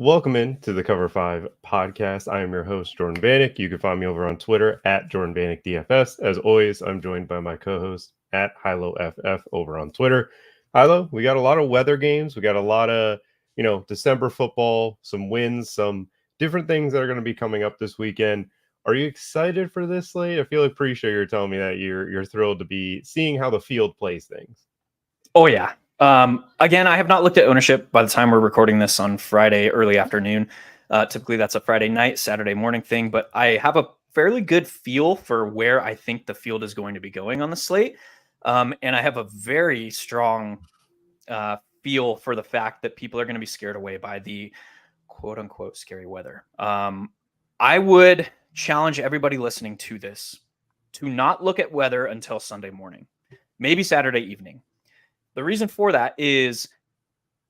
Welcome in to the Cover 5 podcast. I am your host, Jordan Vanek. You can find me over on Twitter at Jordan Vanek DFS. As always, I'm joined by my co-host at HiloFF over on Twitter. Hilo, we got a lot of weather games. We got a lot of, December football, some wins, some different things that are going to be coming up this weekend. Are you excited for this slate? I feel like pretty sure you're telling me that you're thrilled to be seeing how the field plays things. Oh, yeah. Again, I have not looked at ownership by the time we're recording this on Friday early afternoon. Typically, that's a Friday night, Saturday morning thing, but I have a fairly good feel for where I think the field is going to be going on the slate. And I have a very strong feel for the fact that people are going to be scared away by the quote unquote scary weather. I would challenge everybody listening to this to not look at weather until Sunday morning, maybe Saturday evening. The reason for that is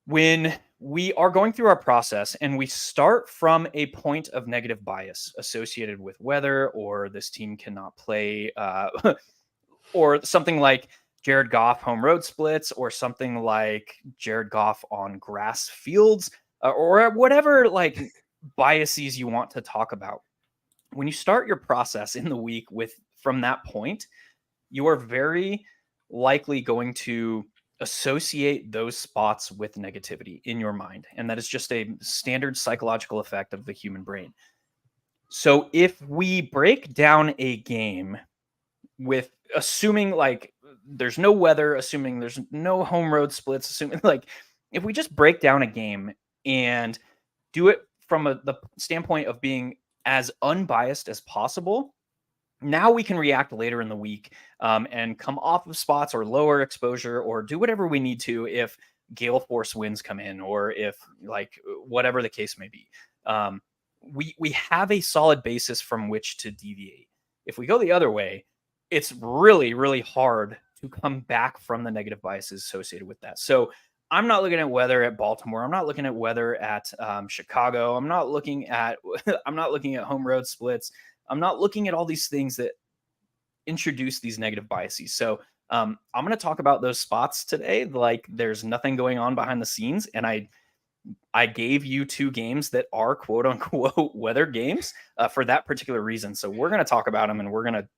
when we are going through our process and we start from a point of negative bias associated with weather, or this team cannot play, or something like Jared Goff home road splits, or something like Jared Goff on grass fields, or whatever like biases you want to talk about. When you start your process in the week from that point, you are very likely going to associate those spots with negativity in your mind. And that is just a standard psychological effect of the human brain. So if we break down a game with assuming like there's no weather, assuming there's no home road splits, assuming like if we just break down a game and do it from the standpoint of being as unbiased as possible, now we can react later in the week and come off of spots or lower exposure or do whatever we need to if gale force winds come in or if like whatever the case may be. We have a solid basis from which to deviate. If we go the other way, it's really, really hard to come back from the negative biases associated with that. So I'm not looking at weather at Baltimore. I'm not looking at weather at Chicago. I'm not looking at home road splits. I'm not looking at all these things that introduce these negative biases. So I'm going to talk about those spots today. Like there's nothing going on behind the scenes. And I gave you two games that are quote unquote weather games for that particular reason. So we're going to talk about them and we're going to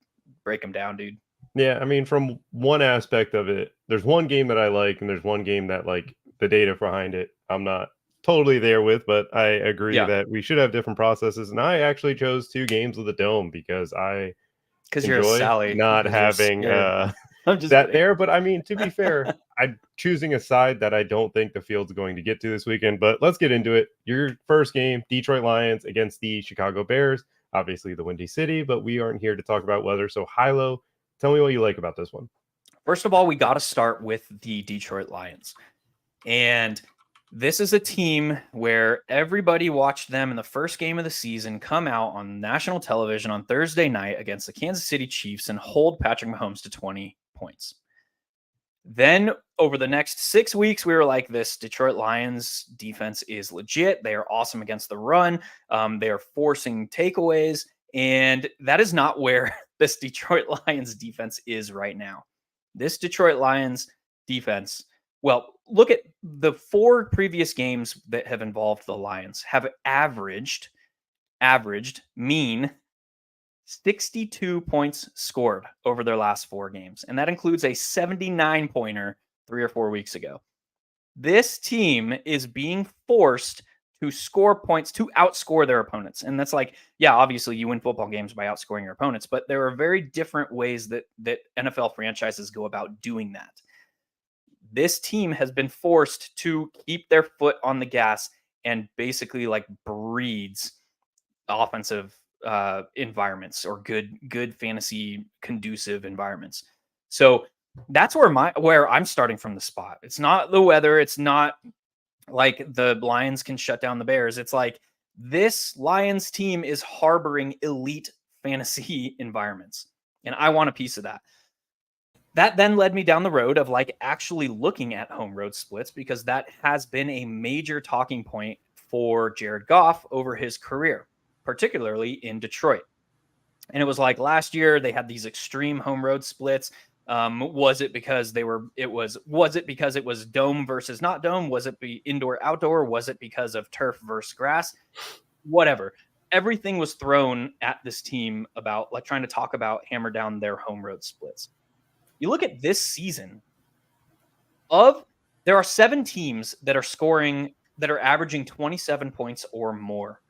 break them down, dude. Yeah, I mean, from one aspect of it, there's one game that I like, and there's one game that, like, the data behind it, I'm not totally there with, but I agree that we should have different processes. And I actually chose two games with a dome because I you're a enjoy Sally, not having I'm just that kidding. there. But I mean, to be fair, I'm choosing a side that I don't think the field's going to get to this weekend. But let's get into it. Your first game, Detroit Lions against the Chicago Bears. Obviously, the Windy City, but we aren't here to talk about weather. So, Hilo, tell me what you like about this one. First of all, we got to start with the Detroit Lions. And this is a team where everybody watched them in the first game of the season come out on national television on Thursday night against the Kansas City Chiefs and hold Patrick Mahomes to 20 points. Then over the next 6 weeks, we were like, this Detroit Lions defense is legit. They are awesome against the run. They are forcing takeaways. And that is not where this Detroit Lions defense is right now. This Detroit Lions defense, well, look at the 4 previous games that have involved the Lions have averaged mean 62 points scored over their last 4 games. And that includes a 79-pointer 3 or 4 weeks ago. This team is being forced to score points, to outscore their opponents. And that's like, yeah, obviously you win football games by outscoring your opponents, but there are very different ways that NFL franchises go about doing that. This team has been forced to keep their foot on the gas and basically like breeds offensive environments or good fantasy conducive environments. So that's where I'm starting from the spot. It's not the weather. It's not like the Lions can shut down the Bears. It's like this Lions team is harboring elite fantasy environments. And I want a piece of that. That then led me down the road of like actually looking at home road splits, because that has been a major talking point for Jared Goff over his career, particularly in Detroit. And it was like last year they had these extreme home road splits. Was it because was it because it was dome versus not dome? Was it be indoor outdoor? Was it because of turf versus grass? Whatever. Everything was thrown at this team about like trying to talk about hammer down their home road splits. You look at this season there are 7 teams that are averaging 27 points or more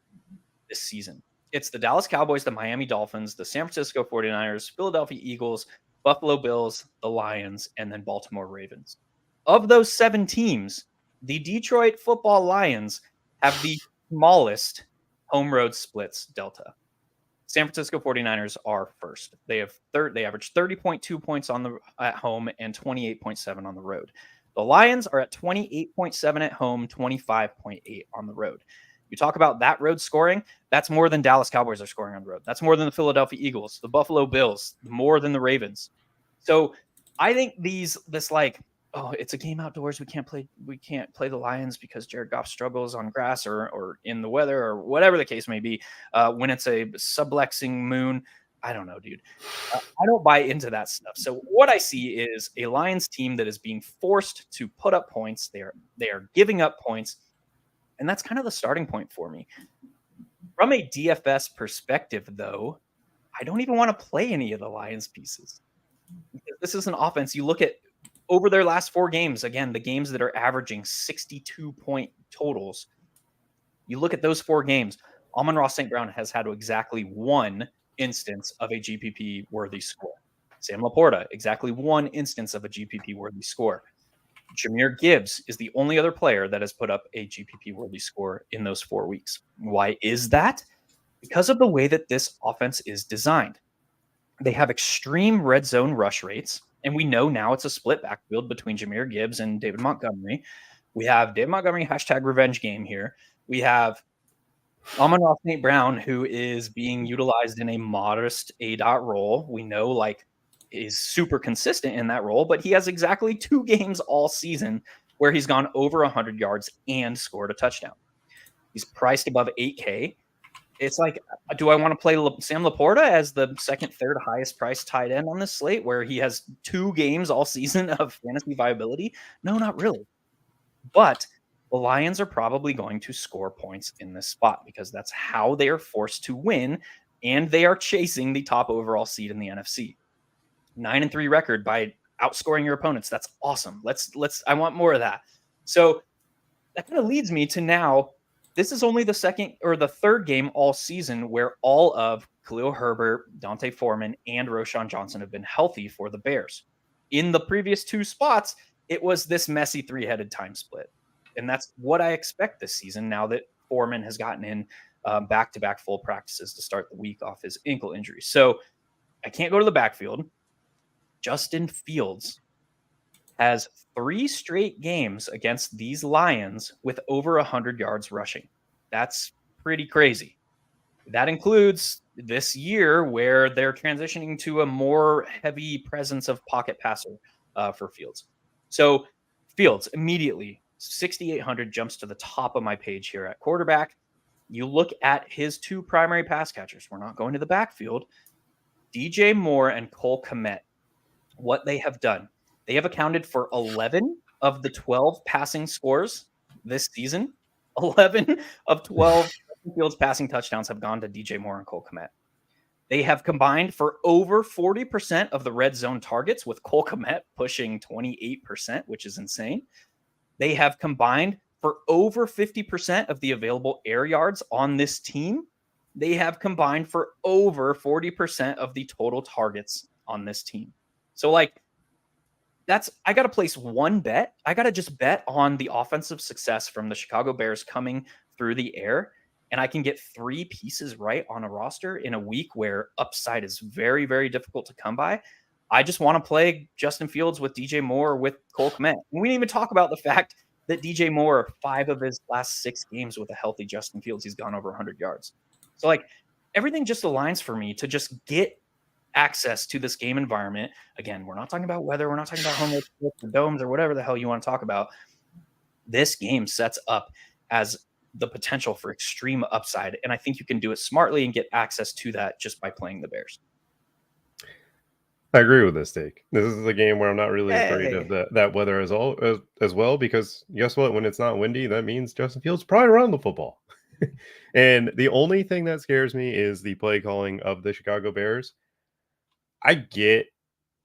this season. It's the Dallas Cowboys, the Miami Dolphins, the San Francisco 49ers, Philadelphia Eagles, Buffalo Bills, the Lions, and then Baltimore Ravens. Of those 7 teams, the Detroit Football Lions have the smallest home road splits delta. San Francisco 49ers are first. They average 30.2 points at home and 28.7 on the road. The Lions are at 28.7 at home, 25.8 on the road. You talk about that road scoring, that's more than Dallas Cowboys are scoring on the road. That's more than the Philadelphia Eagles, the Buffalo Bills, more than the Ravens. So I think it's a game outdoors. We can't play the Lions because Jared Goff struggles on grass or in the weather or whatever the case may be. When it's a sublexing moon, I don't know, dude. I don't buy into that stuff. So what I see is a Lions team that is being forced to put up points. They are giving up points. And that's kind of the starting point for me. From a DFS perspective, though, I don't even want to play any of the Lions pieces. This is an offense. You look at over their last 4 games, again, the games that are averaging 62-point totals. You look at those 4 games, Amon-Ra St. Brown has had exactly 1 instance of a GPP-worthy score. Sam Laporta, exactly 1 instance of a GPP-worthy score. Jahmyr Gibbs is the only other player that has put up a GPP-worthy score in those 4 weeks. Why is that? Because of the way that this offense is designed. They have extreme red zone rush rates, and we know now it's a split backfield between Jahmyr Gibbs and David Montgomery. We have David Montgomery #revenge game here. We have Amon-Ra St. Brown, who is being utilized in a modest A-dot role. We know is super consistent in that role, but he has exactly 2 games all season where he's gone over 100 yards and scored a touchdown. He's priced above 8K. It's like, do I want to play Sam Laporta as the second, third highest priced tight end on this slate where he has 2 games all season of fantasy viability? No, not really. But the Lions are probably going to score points in this spot because that's how they are forced to win, and they are chasing the top overall seed in the NFC. 9-3 record by outscoring your opponents. That's awesome. I want more of that. So that kind of leads me to now. This is only the second or the third game all season where all of Khalil Herbert, Dante Foreman, and Roschon Johnson have been healthy for the Bears. In the previous 2 spots, it was this messy 3-headed time split. And that's what I expect this season now that Foreman has gotten in back-to-back full practices to start the week off his ankle injury. So I can't go to the backfield. Justin Fields has 3 straight games against these Lions with over 100 yards rushing. That's pretty crazy. That includes this year where they're transitioning to a more heavy presence of pocket passer for Fields. So Fields immediately, 6,800 jumps to the top of my page here at quarterback. You look at his 2 primary pass catchers. We're not going to the backfield. DJ Moore and Cole Kmet. What they have done. They have accounted for 11 of the 12 passing scores this season. 11 of 12 Fields passing touchdowns have gone to DJ Moore and Cole Kmet. They have combined for over 40% of the red zone targets, with Cole Kmet pushing 28%, which is insane. They have combined for over 50% of the available air yards on this team. They have combined for over 40% of the total targets on this team. So I got to place one bet. I got to just bet on the offensive success from the Chicago Bears coming through the air. And I can get 3 pieces right on a roster in a week where upside is very, very difficult to come by. I just want to play Justin Fields with DJ Moore with Cole Kmet. And we didn't even talk about the fact that DJ Moore, 5 of his last 6 games with a healthy Justin Fields, he's gone over 100 yards. So everything just aligns for me to just get access to this game environment. Again, we're not talking about weather. We're not talking about home domes or whatever the hell you want to talk about. This game sets up as the potential for extreme upside. And I think you can do it smartly and get access to that just by playing the Bears. I agree with this take. This is a game where I'm not really afraid of Hey. that weather as well, because guess what? When it's not windy, that means Justin Fields probably run the football. And the only thing that scares me is the play calling of the Chicago Bears. I get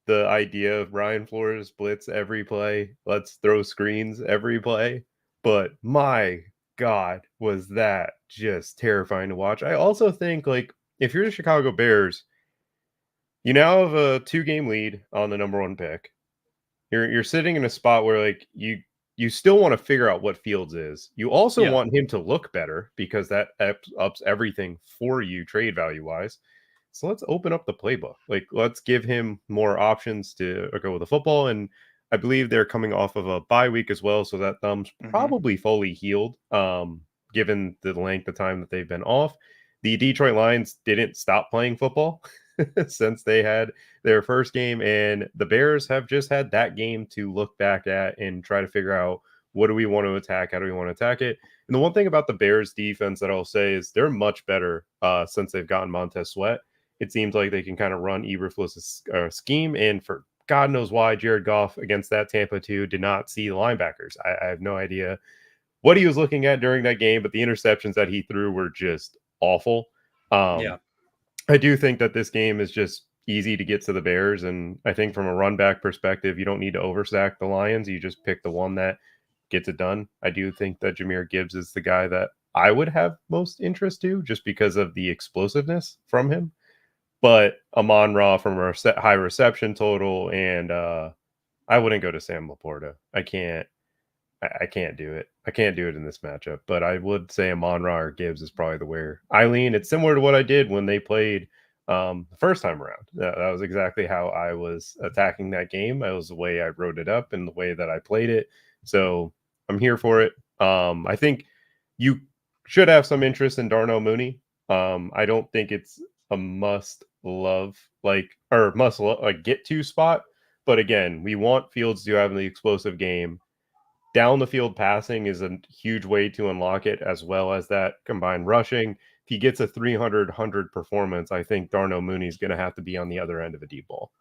the idea of Brian Flores blitz every play, let's throw screens every play, but my God, was that just terrifying to watch. I also think, like, if you're the Chicago Bears, you now have a 2-game lead on the number 1 pick. You're sitting in a spot where, like, you still want to figure out what Fields is. You also Yeah. want him to look better because that ups everything for you trade value wise. So let's open up the playbook. Like, let's give him more options to go with the football. And I believe they're coming off of a bye week as well, so that thumb's Mhm. probably fully healed. Given the length of time that they've been off, the Detroit Lions didn't stop playing football since they had their first game, and the Bears have just had that game to look back at and try to figure out, what do we want to attack, how do we want to attack it. And the one thing about the Bears defense that I'll say is they're much better since they've gotten Montez Sweat. It seems like they can kind of run Eberflus' scheme, and for God knows why, Jared Goff against that Tampa 2 did not see the linebackers. I have no idea what he was looking at during that game, but the interceptions that he threw were just awful. Yeah. I do think that this game is just easy to get to the Bears, and I think from a run back perspective, you don't need to overstack the Lions. You just pick the one that gets it done. I do think that Jahmyr Gibbs is the guy that I would have most interest to, just because of the explosiveness from him. But Amon Ra from a high reception total, and I wouldn't go to Sam Laporta. I can't do it. I can't do it in this matchup. But I would say Amon Ra or Gibbs is probably the where I lean. It's similar to what I did when they played the first time around. That was exactly how I was attacking that game. That was the way I wrote it up and the way that I played it. So I'm here for it. I think you should have some interest in Darnell Mooney. I don't think it's a must love like get to spot. But again, we want Fields to have the explosive game. Down the field passing is a huge way to unlock it, as well as that combined rushing. If he gets a 300 performance, I think Darnell Mooney is going to have to be on the other end of a deep ball.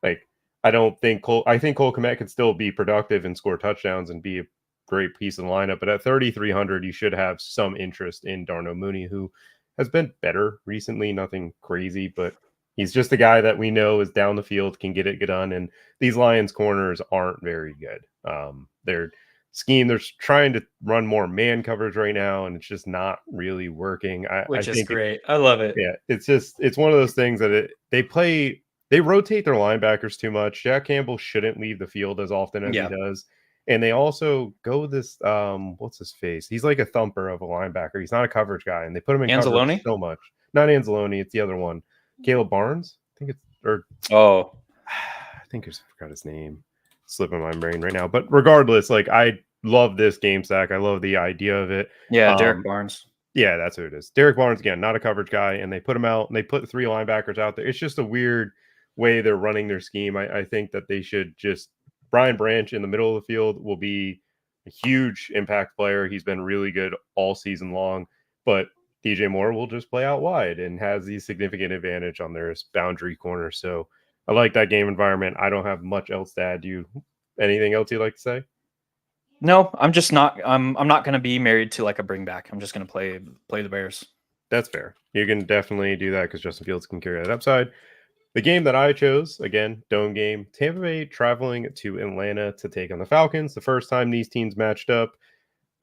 Like, I think Cole Kmet could still be productive and score touchdowns and be a great piece of the lineup, but at 3,300, you should have some interest in Darnell Mooney, who has been better recently. Nothing crazy, but he's just a guy that we know is down the field, can get it done. And these Lions corners aren't very good. They're they're trying to run more man coverage right now, and it's just not really working. I Which is think great. I love it. yeah, it's one of those things that they rotate their linebackers too much. Jack Campbell shouldn't leave the field as often as he Yeah. does. And they also go this what's his face? He's like a thumper of a linebacker. He's not a coverage guy, and they put him in coverage Anzalone? so much. Not Anzalone, it's the other one. Caleb Barnes? I think it's or Oh, I think I forgot his name. Slipping my brain right now. But regardless, like, I love this game stack. I love the idea of it. yeah, Derek Um, Barnes. yeah, that's who it is. Derek Barnes, again, not a coverage guy, and they put him out and they put 3 linebackers out there. It's just a weird way they're running their scheme. I think that they should just Brian Branch in the middle of the field will be a huge impact player. He's been really good all season long, but DJ Moore will just play out wide and has the significant advantage on their boundary corner. So I like that game environment. I don't have much else to add. Do you anything else you'd like to say? No, I'm just not. I'm not going to be married to like a bring back. I'm just going to play the Bears. That's fair. You can definitely do that because Justin Fields can carry that upside. The game that I chose, again, dome game, Tampa Bay traveling to Atlanta to take on the Falcons. The first time these teams matched up,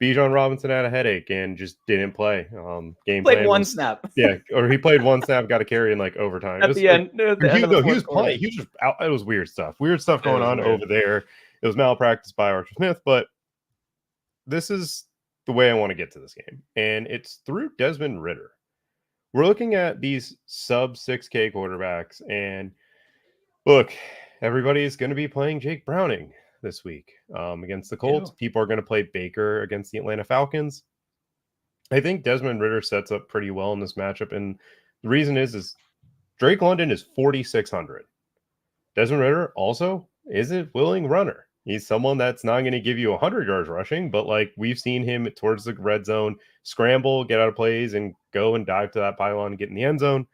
Bijan Robinson had a headache and just didn't play. Game Played plan one was, snap yeah, or he played one snap, got a carry in like overtime. It at was the like, end. At the end he, of the no, he was fourth playing. quarter. He was just out. It was weird stuff. Weird stuff It going was on weird. over there. It was malpractice by Arthur Smith, but this is the way I want to get to this game, and it's through Desmond Ritter. We're looking at these sub 6K quarterbacks, and look, everybody's going to be playing Jake Browning this week against the Yeah. Colts. People are going to play Baker against the Atlanta Falcons. I think Desmond Ritter sets up pretty well in this matchup, and the reason is Drake London is 4,600. Desmond Ritter also is a willing runner. He's someone that's not going to give you 100 yards rushing, but like we've seen him towards the red zone, scramble, get out of plays, and go and dive to that pylon and get in the end zone.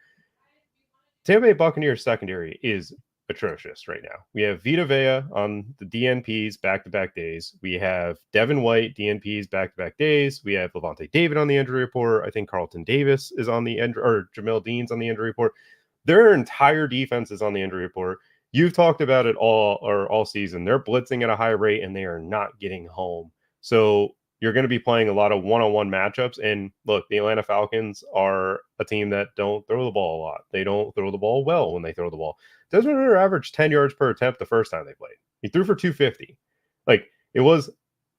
Tampa Bay Buccaneers secondary is atrocious right now. We have Vita Vea on the DNPs back-to-back days. We have Devin White DNPs back-to-back days. We have Levante David on the injury report. I think Carlton Davis is on the injury, or Jamel Dean's on the injury report. Their entire defense is on the injury report. You've talked about it all season. They're blitzing at a high rate and they are not getting home. So you're going to be playing a lot of one-on-one matchups. And look, the Atlanta Falcons are a team that don't throw the ball a lot. They don't throw the ball well when they throw the ball. Desmond Ridder averaged 10 yards per attempt the first time they played. He threw for 250. Like, it was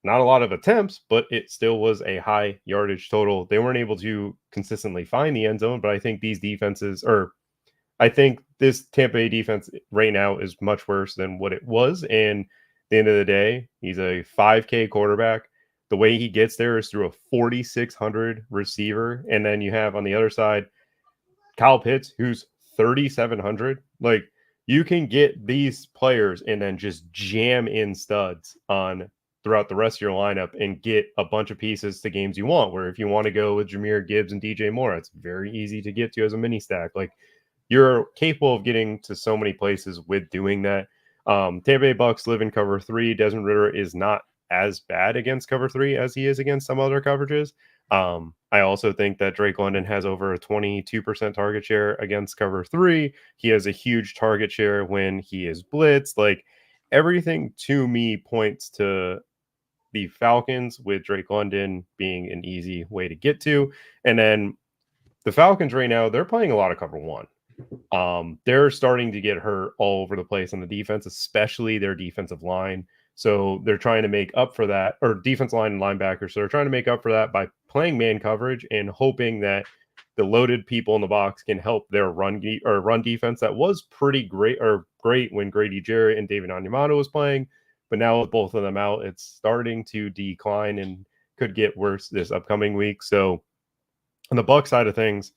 not a lot of attempts, but it still was a high yardage total. They weren't able to consistently find the end zone, but I think these defenses, or I think this Tampa Bay defense right now is much worse than what it was. And at the end of the day, he's a 5K quarterback. The way he gets there is through a 4,600 receiver. And then you have on the other side, Kyle Pitts, who's 3,700. Like, you can get these players and then just jam in studs on throughout the rest of your lineup and get a bunch of pieces to games you want. Where if you want to go with Jahmyr Gibbs and DJ Moore, it's very easy to get to as a mini stack. Like, you're capable of getting to so many places with doing that. Tampa Bay Bucks live in cover 3. Desmond Ridder is not as bad against cover 3 as he is against some other coverages. I also think that Drake London has over a 22% target share against cover 3. He has a huge target share when he is blitzed. Like, everything to me points to the Falcons, with Drake London being an easy way to get to. And then the Falcons right now, they're playing a lot of cover 1. They're starting to get hurt all over the place on the defense, especially their defensive line. So they're trying to make up for that, or defense line and linebackers. So they're trying to make up for that by playing man coverage and hoping that the loaded people in the box can help their run defense that was pretty great when Grady Jarrett and David Onyemata was playing. But now with both of them out, it's starting to decline and could get worse this upcoming week. So on the Bucs side of things,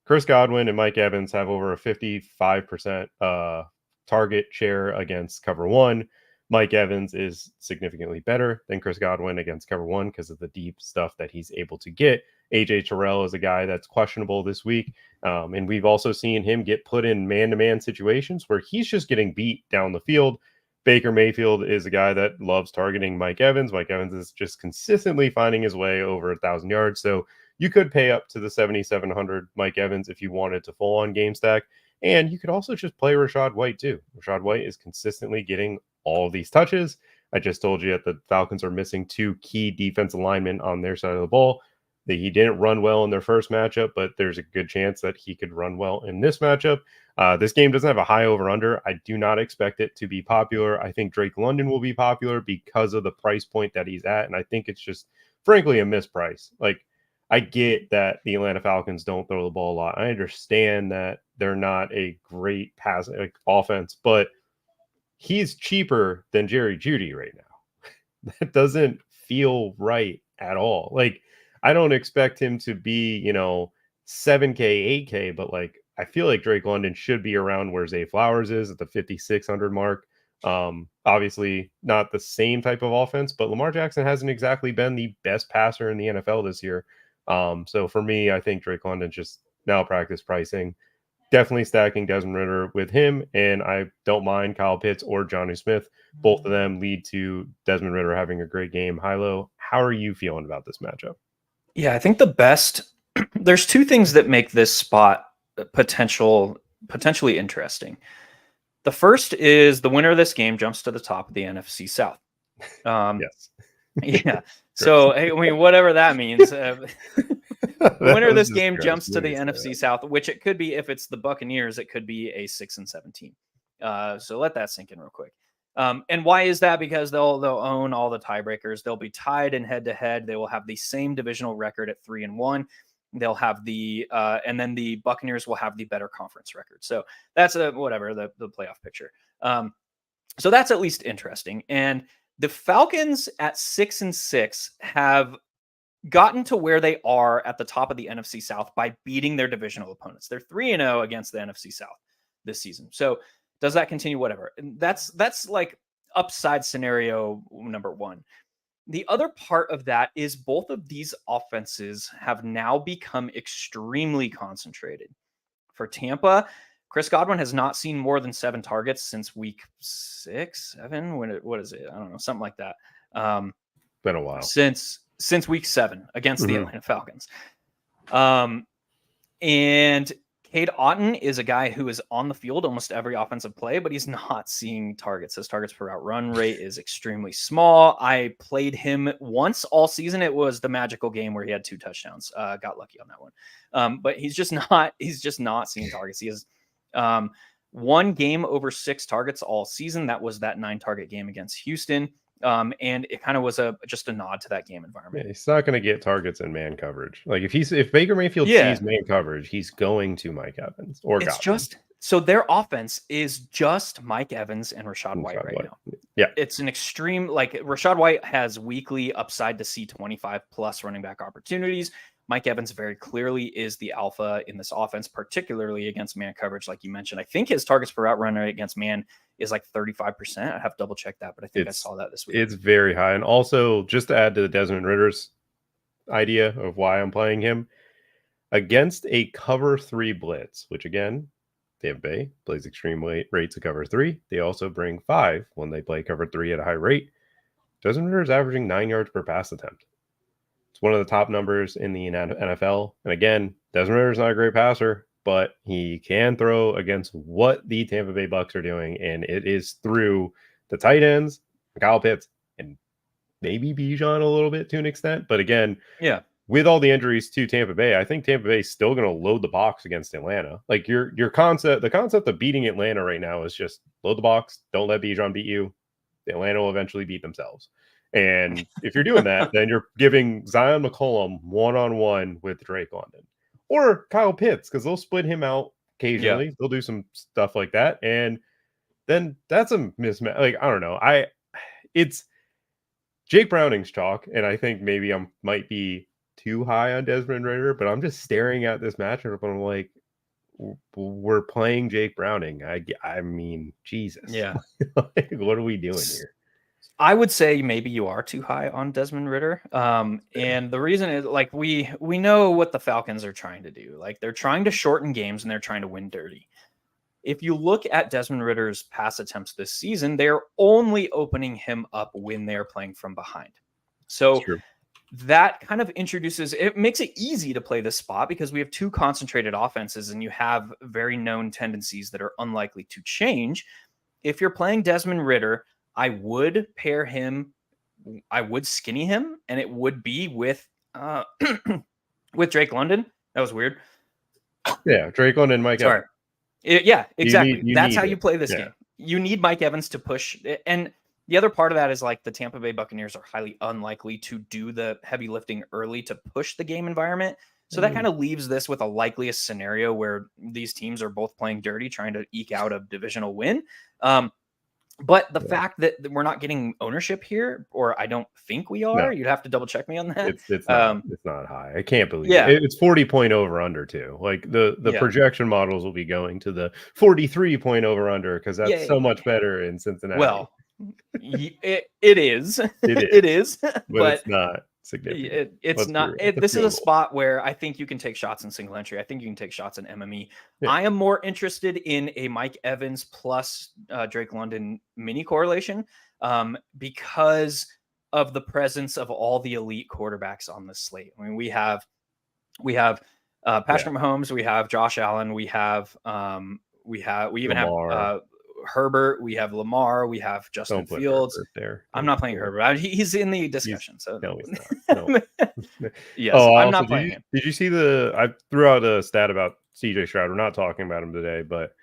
Chris Godwin and Mike Evans have over a 55% target share against cover 1. Mike Evans is significantly better than Chris Godwin against cover 1 because of the deep stuff that he's able to get. AJ Terrell is a guy that's questionable this week. And we've also seen him get put in man-to-man situations where he's just getting beat down the field. Baker Mayfield is a guy that loves targeting Mike Evans. Mike Evans is just consistently finding his way over 1,000 yards. So you could pay up to the 7,700 Mike Evans if you wanted to full-on game stack. And you could also just play Rachaad White too. Rachaad White is consistently getting all of these touches. I just told you that the Falcons are missing 2 key defensive linemen on their side of the ball. That he didn't run well in their first matchup, but there's a good chance that he could run well in this matchup. This game doesn't have a high over-under. I do not expect it to be popular. I think Drake London will be popular because of the price point that he's at, and I think it's just, frankly, a misprice. Like, I get that the Atlanta Falcons don't throw the ball a lot. I understand that they're not a great offense, but he's cheaper than Jerry Jeudy right now. That doesn't feel right at all. Like, I don't expect him to be, 7K, 8K, but like, I feel like Drake London should be around where Zay Flowers is at the 5,600 mark. Obviously not the same type of offense, but Lamar Jackson hasn't exactly been the best passer in the NFL this year. So for me, I think Drake London just malpractice pricing. Definitely stacking Desmond Ridder with him, and I don't mind Kyle Pitts or Jonnu Smith. Both of them lead to Desmond Ridder having a great game. Hilo, how are you feeling about this matchup? Yeah, I think the best, there's 2 things that make this spot potentially interesting. The first is the winner of this game jumps to the top of the NFC South. Yes. Yeah. So, I mean, whatever that means. The winner of this game jumps to the NFC South, which it could be, if it's the Buccaneers, it could be a 6-17. So let that sink in real quick. And why is that? Because they'll own all the tiebreakers. They'll be tied in head-to-head. They will have the same divisional record at 3-1. They'll have and then the Buccaneers will have the better conference record. So that's the playoff picture. So that's at least interesting. And the Falcons at 6-6 have gotten to where they are at the top of the NFC South by beating their divisional opponents. They're 3-0 against the NFC South this season. So does that continue? Whatever. And that's like upside scenario number 1. The other part of that is both of these offenses have now become extremely concentrated. For Tampa, Chris Godwin has not seen more than 7 targets since week 6, 7. What is it? I don't know, something like that. Been a while since week 7 against the Atlanta Falcons. And Cade Otton is a guy who is on the field almost every offensive play, but he's not seeing targets. His targets per route run rate is extremely small. I played him once all season. It was the magical game where he had 2 touchdowns. Got lucky on that one. But he's just not seeing targets. He has 1 game over 6 targets all season. That was that 9 target game against Houston. And it kind of was just a nod to that game environment. Yeah, he's not going to get targets in man coverage. Like if Baker Mayfield sees man coverage, he's going to Mike Evans or it's Godwin. Just so their offense is just Mike Evans and Rachaad White right now. Yeah, it's an extreme. Like Rachaad White has weekly upside to see 25 plus running back opportunities. Mike Evans very clearly is the alpha in this offense, particularly against man coverage, like you mentioned. I think his targets per route run rate against man is like 35%. I have to double check that, but I think I saw that this week. It's very high. And also, just to add to the Desmond Ritter's idea of why I'm playing him, against a cover 3 blitz, which again, Tampa Bay plays extreme rates of cover 3. They also bring 5 when they play cover 3 at a high rate. Desmond Ritter is averaging 9 yards per pass attempt. It's one of the top numbers in the NFL. And again, Desmond Ritter is not a great passer, but he can throw against what the Tampa Bay Bucks are doing, and it is through the tight ends, Kyle Pitts, and maybe Bijan a little bit to an extent. But again, with all the injuries to Tampa Bay, I think Tampa Bay is still going to load the box against Atlanta. Like the concept of beating Atlanta right now is just load the box, don't let Bijan beat you. Atlanta will eventually beat themselves. And if you're doing that, then you're giving Zion McCollum one-on-one with Drake London or Kyle Pitts, because they'll split him out occasionally. Yeah. They'll do some stuff like that. And then that's a mismatch. Like, I don't know. It's Jake Browning's chalk. And I think maybe I might be too high on Desmond Ridder, but I'm just staring at this matchup and I'm like, we're playing Jake Browning. I mean, Jesus. Yeah. Like, what are we doing here? I would say maybe you are too high on Desmond Ridder. And the reason is, like, we know what the Falcons are trying to do. Like, they're trying to shorten games and they're trying to win dirty. If you look at Desmond Ridder's pass attempts this season, they're only opening him up when they're playing from behind. So that kind of it makes it easy to play this spot because we have 2 concentrated offenses and you have very known tendencies that are unlikely to change. If you're playing Desmond Ridder, I would pair him. I would skinny him, and it would be with with Drake London. That was weird. Yeah, Drake London, Mike Evans. Yeah, exactly. That's how you play this game. You need Mike Evans to push. And the other part of that is, like, the Tampa Bay Buccaneers are highly unlikely to do the heavy lifting early to push the game environment. So that kind of leaves this with a likeliest scenario where these teams are both playing dirty, trying to eke out a divisional win. But the fact that we're not getting ownership here, or I don't think we are, you'd have to double check me on that. It's not high. I can't believe it. It's 40-point over under too. Like the projection models will be going to the 43-point over under because that's so much better in Cincinnati. Well, it is. It is. But it's not significant. It's not. This is a spot where I think you can take shots in single entry. I think you can take shots in MME. Yeah. I am more interested in a Mike Evans plus Drake London mini correlation because of the presence of all the elite quarterbacks on this slate. I mean, we have Patrick Mahomes, we have Josh Allen, we even have Herbert, we have Lamar, we have Justin Fields. I'm not playing Herbert. He's in the discussion. No, he's not. No. Yes, I'm not playing him. Did you see I threw out a stat about CJ Stroud. We're not talking about him today, but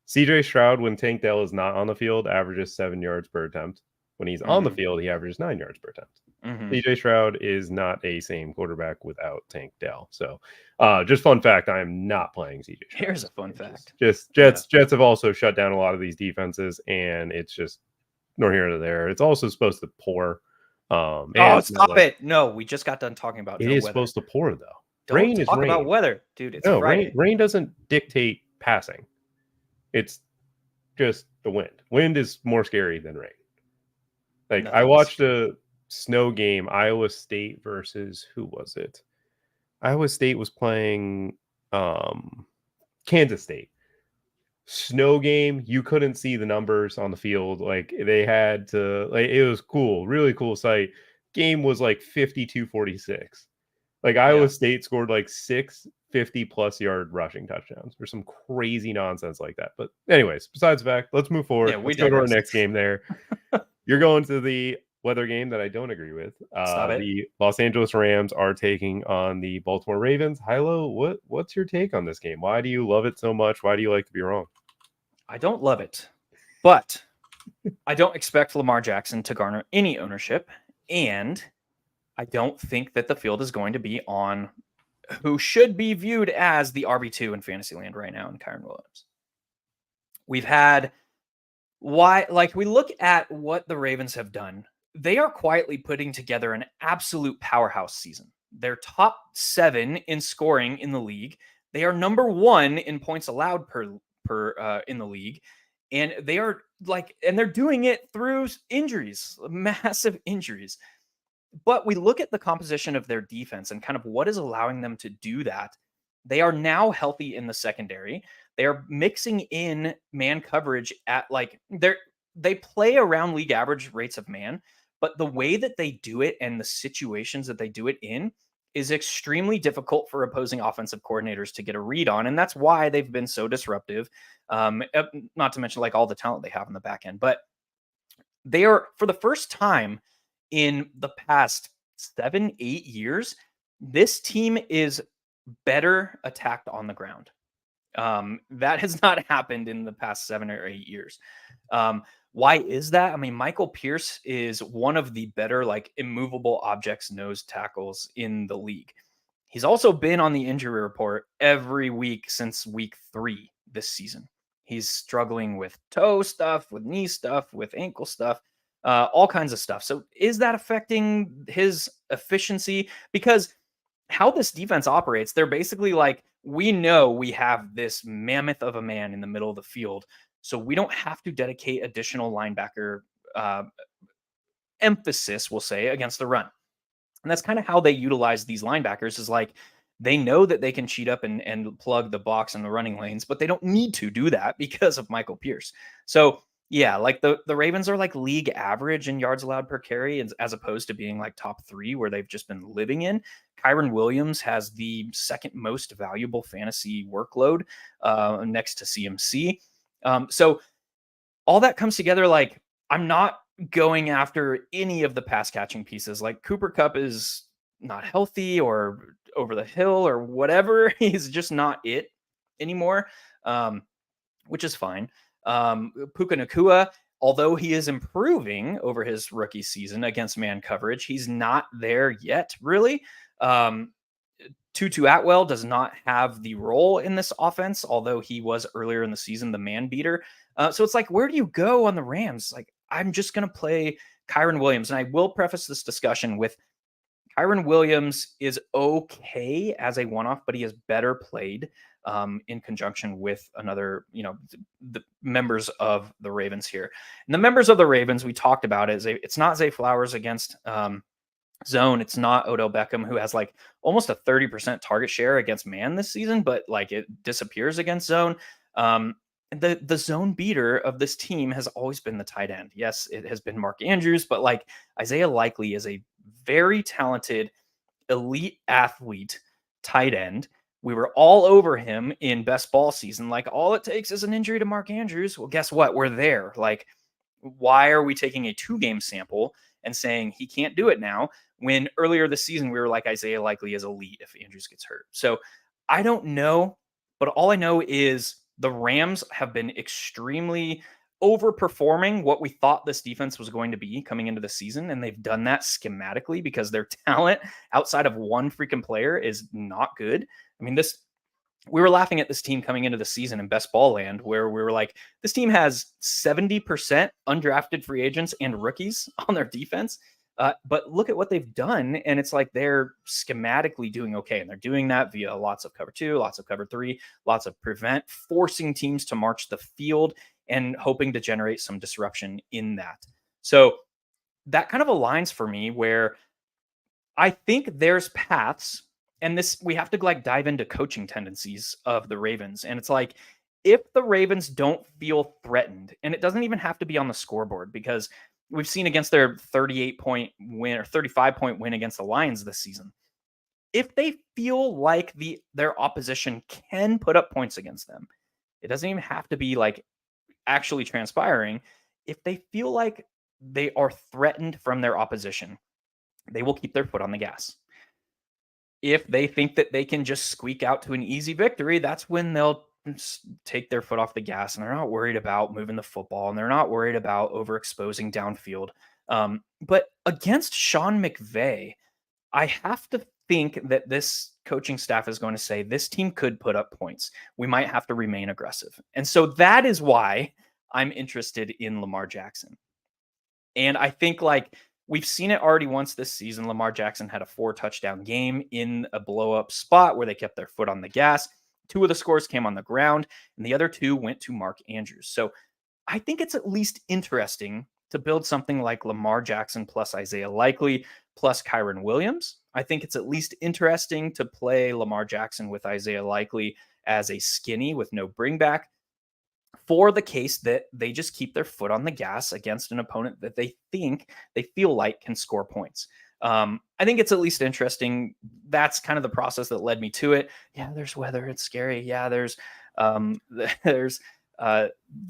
CJ Stroud, when Tank Dell is not on the field, averages 7 yards per attempt. When he's on the field, he averages 9 yards per attempt. CJ Stroud is not a same quarterback without Tank Dell. So just fun fact, I am not playing CJ Stroud. Here's a fun fact. Jets have also shut down a lot of these defenses, and it's just nor here nor there. It's also supposed to pour. Stop it. No, we just got done talking about it is weather. Supposed to pour, though. Don't talk about weather, dude. It's Friday. Rain doesn't dictate passing. It's just the wind. Wind is more scary than rain. Like, I watched a snow game, Iowa State versus who was it? Iowa State was playing Kansas State. snow game, you couldn't see the numbers on the field. Like they had to, like, it was cool, really cool sight. Game was like 52-46. Like Iowa Yeah. State scored like 6 50+ yard rushing touchdowns or some crazy nonsense like that. But anyways, besides the fact, let's move forward. Yeah, we Let's go to our digress. next game there. You're going to the weather game that I don't agree with. Stop it. The Los Angeles Rams are taking on the Baltimore Ravens. Hilo, what's your take on this game? Why do you love it so much? Why do you like to be wrong? I don't love it, but I don't expect Lamar Jackson to garner any ownership, and I don't think that the field is going to be on who should be viewed as the RB2 in Fantasyland right now in Kyron Williams. We've had we look at what the Ravens have done. They are quietly putting together an absolute powerhouse season. They're top 7 in scoring in the league. They are number 1 in points allowed per in the league. And they are and they're doing it through injuries, massive injuries. But we look at the composition of their defense and kind of what is allowing them to do that. They are now healthy in the secondary. They are mixing in man coverage at they play around league average rates of man, but the way that they do it and the situations that they do it in is extremely difficult for opposing offensive coordinators to get a read on. And that's why they've been so disruptive. Not to mention all the talent they have in the back end, but they are, for the first time in the past 7-8 years, this team is better attacked on the ground. That has not happened in the past 7 or 8 years. Why is that? I mean, Michael Pierce is one of the better immovable objects nose tackles in the league. He's also been on the injury report every week since week 3 this season. He's struggling with toe stuff, with knee stuff, with ankle stuff, all kinds of stuff. So is that affecting his efficiency? Because how this defense operates, they're basically we know we have this mammoth of a man in the middle of the field, so we don't have to dedicate additional linebacker emphasis, we'll say, against the run. And that's kind of how they utilize these linebackers is they know that they can cheat up and plug the box in the running lanes, but they don't need to do that because of Michael Pierce. So yeah, the Ravens are league average in yards allowed per carry as opposed to being top 3 where they've just been living in. Kyron Williams has the second most valuable fantasy workload next to CMC. So all that comes together. I'm not going after any of the pass catching pieces. Cooper Kupp is not healthy or over the hill or whatever. He's just not it anymore, which is fine. Puka Nacua, although he is improving over his rookie season against man coverage, he's not there yet, really. Tutu Atwell does not have the role in this offense, although he was earlier in the season the man beater. So it's where do you go on the Rams? I'm just going to play Kyron Williams. And I will preface this discussion with Kyron Williams is okay as a one-off, but he is better played in conjunction with another, the members of the Ravens here. And the members of the Ravens, we talked about it. It's not Zay Flowers against zone. It's not Odell Beckham, who has almost a 30% target share against man this season, but it disappears against zone. The zone beater of this team has always been the tight end. Yes, it has been Mark Andrews, but Isaiah Likely is a very talented elite athlete tight end. We were all over him in best ball season. All it takes is an injury to Mark Andrews. Well, guess what? We're there. Why are we taking a 2-game sample and saying he can't do it now when earlier this season we were Isaiah Likely is elite if Andrews gets hurt? So I don't know, but all I know is the Rams have been extremely overperforming what we thought this defense was going to be coming into the season. And they've done that schematically because their talent outside of one freaking player is not good. I mean, we were laughing at this team coming into the season in best ball land where we were this team has 70% undrafted free agents and rookies on their defense. But look at what they've done. And it's they're schematically doing okay. And they're doing that via lots of cover 2, lots of cover 3, lots of prevent, forcing teams to march the field and hoping to generate some disruption in that. So that kind of aligns for me where I think there's paths, and this, we have to dive into coaching tendencies of the Ravens. And it's if the Ravens don't feel threatened, and it doesn't even have to be on the scoreboard, because we've seen against their 38-point win or 35-point win against the Lions this season, if they feel like their opposition can put up points against them, it doesn't even have to be like actually transpiring. If they feel like they are threatened from their opposition, they will keep their foot on the gas. If they think that they can just squeak out to an easy victory, that's when they'll take their foot off the gas, and they're not worried about moving the football, and they're not worried about overexposing downfield. But against Sean McVay, I have to think that this coaching staff is going to say this team could put up points. We might have to remain aggressive. And so that is why I'm interested in Lamar Jackson. And I think like we've seen it already once this season. Lamar Jackson had a 4-touchdown game in a blow-up spot where they kept their foot on the gas. 2 of the scores came on the ground, and the other 2 went to Mark Andrews. So I think it's at least interesting to build something like Lamar Jackson plus Isaiah Likely plus Kyren Williams. I think it's at least interesting to play Lamar Jackson with Isaiah Likely as a skinny with no bringback, for the case that they just keep their foot on the gas against an opponent that they feel like can score points. I think it's at least interesting. That's kind of the process that led me to it. Yeah, there's weather. It's scary. Yeah, there's the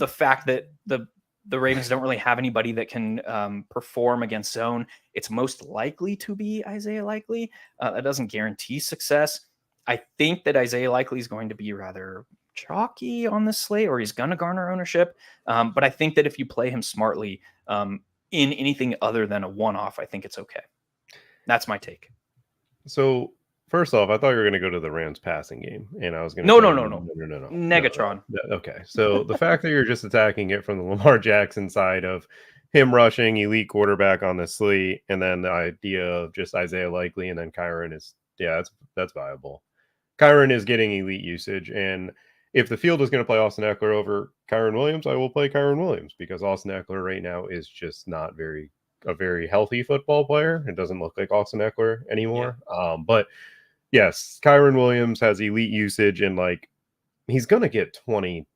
fact that the Ravens don't really have anybody that can perform against zone. It's most likely to be Isaiah Likely. That doesn't guarantee success. I think that Isaiah Likely is going to be rather chalky on the slate, or he's going to garner ownership. But I think that if you play him smartly in anything other than a one-off, I think it's okay. That's my take. So first off, I thought you were going to go to the Rams passing game, and I was going to No. No. Negatron. Okay, so the fact that you're just attacking it from the Lamar Jackson side of him rushing elite quarterback on the slate, and then the idea of just Isaiah Likely and then Kyren is, that's viable. Kyren is getting elite usage, and if the field is going to play Austin Eckler over Kyren Williams, I will play Kyren Williams, because Austin Eckler right now is just not a very healthy football player. It doesn't look like Austin Eckler anymore. Yeah. But yes, Kyren Williams has elite usage, and like he's going to get 20,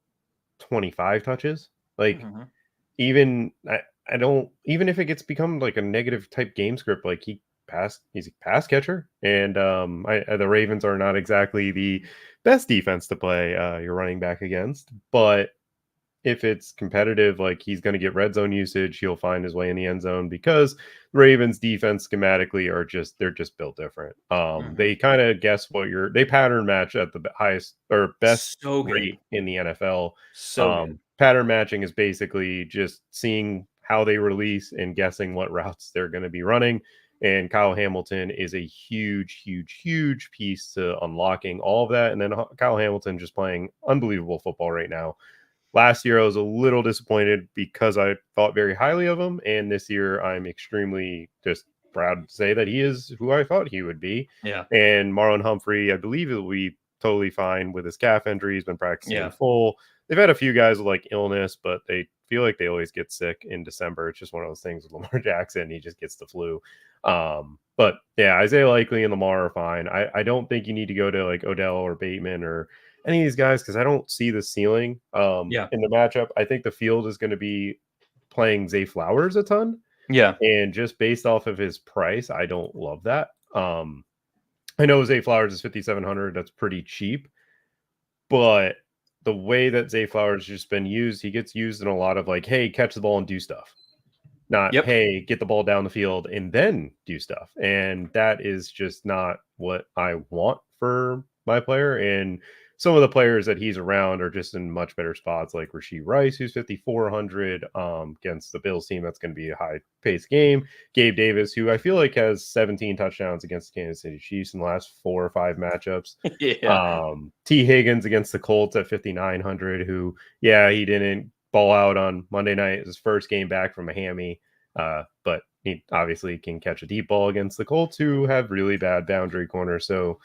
25 touches. Like even if it gets become like a negative type game script, like he's a pass catcher, and the Ravens are not exactly the best defense to play your running back against, but if it's competitive, like he's going to get red zone usage, he'll find his way in the end zone, because the Ravens defense schematically they're just built different. They kind of guess they pattern match at the highest or best rate in the NFL. Pattern matching is basically just seeing how they release and guessing what routes they're going to be running. And Kyle Hamilton is a huge piece to unlocking all of that. And then Kyle Hamilton just playing unbelievable football right now. Last year, I was a little disappointed because I thought very highly of him. And this year, I'm extremely just proud to say that he is who I thought he would be. Yeah. And Marlon Humphrey, I believe he'll be totally fine with his calf injury. He's been practicing in full. They've had a few guys with like illness, but they feel like they always get sick in December. It's just one of those things with Lamar Jackson. He just gets the flu. But yeah, Isaiah Likely and Lamar are fine. I don't think you need to go to like Odell or Bateman or any of these guys, because I don't see the ceiling in the matchup. I think the field is going to be playing Zay Flowers a ton. Yeah. And just based off of his price, I don't love that. I know Zay Flowers is $5,700. That's pretty cheap. But the way that Zay Flowers has just been used, he gets used in a lot of like, hey, catch the ball and do stuff. Not, hey, get the ball down the field and then do stuff. And that is just not what I want for my player. And some of the players that he's around are just in much better spots, like Rashee Rice, who's 5,400 against the Bills team. That's going to be a high-paced game. Gabe Davis, who I feel like has 17 touchdowns against the Kansas City Chiefs in the last 4 or 5 matchups. T. Higgins against the Colts at 5,900, who, he didn't ball out on Monday night. His first game back from a hammy, but he obviously can catch a deep ball against the Colts, who have really bad boundary corners. So,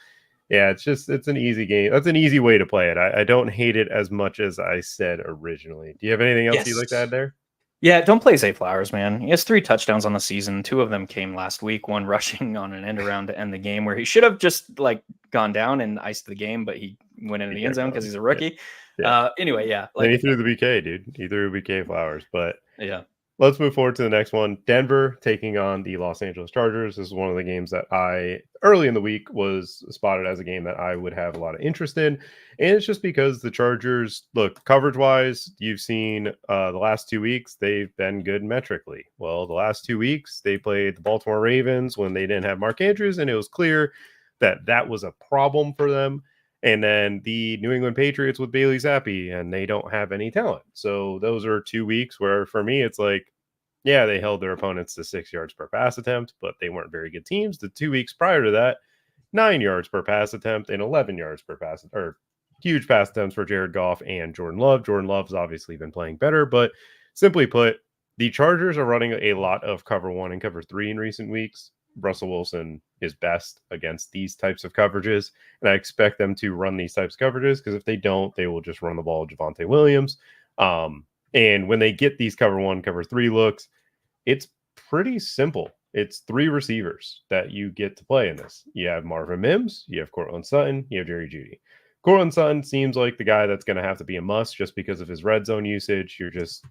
yeah, it's an easy game. That's an easy way to play it. I don't hate it as much as I said originally. Do you have anything else you'd like to add there? Yeah, don't play Zay Flowers, man. He has 3 touchdowns on the season. 2 of them came last week. 1 rushing on an end around to end the game, where he should have just like gone down and iced the game, but he went into the end zone because he's a rookie. Yeah. Anyway, yeah. Then he threw the BK, dude. He threw BK flowers. But yeah. let's move forward to the next one. Denver taking on the Los Angeles Chargers. This is one of the games that I, early in the week, was spotted as a game that I would have a lot of interest in. And it's just because the Chargers, look, coverage-wise, you've seen the last 2 weeks, they've been good metrically. Well, the last 2 weeks, they played the Baltimore Ravens when they didn't have Mark Andrews, and it was clear that that was a problem for them. And then the New England Patriots with Bailey Zappi, and they don't have any talent. So those are 2 weeks where, for me, it's like, yeah, they held their opponents to 6 yards per pass attempt, but they weren't very good teams. The 2 weeks prior to that, 9 yards per pass attempt and 11 yards per pass, or huge pass attempts for Jared Goff and Jordan Love. Jordan Love's obviously been playing better, but simply put, the Chargers are running a lot of cover 1 and cover 3 in recent weeks. Russell Wilson is best against these types of coverages, and I expect them to run these types of coverages, because if they don't, they will just run the ball with Javonte Williams. And when they get these cover 1, cover 3 looks, it's pretty simple. It's 3 receivers that you get to play in this. You have Marvin Mims, you have Courtland Sutton, you have Jerry Jeudy. Courtland Sutton seems like the guy that's going to have to be a must just because of his red zone usage.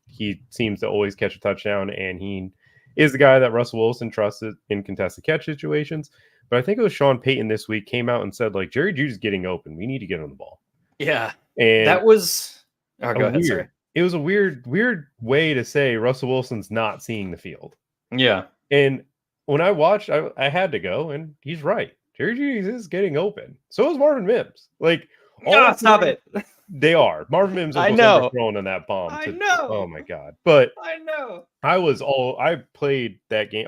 He seems to always catch a touchdown, and he is the guy that Russell Wilson trusted in contested catch situations. But I think it was Sean Payton this week came out and said, like, Jerry Jeudy's getting open. We need to get on the ball. Yeah. And that was go ahead, sorry. It was a weird way to say Russell Wilson's not seeing the field. Yeah. And when I watched, I had to go, and he's right. Jerry Jeudy is getting open. So is Marvin Mims. Like, stop it. They are. Marvin Mims I was know. overthrown on that bomb. I know. Oh my God. But I know. I played that game.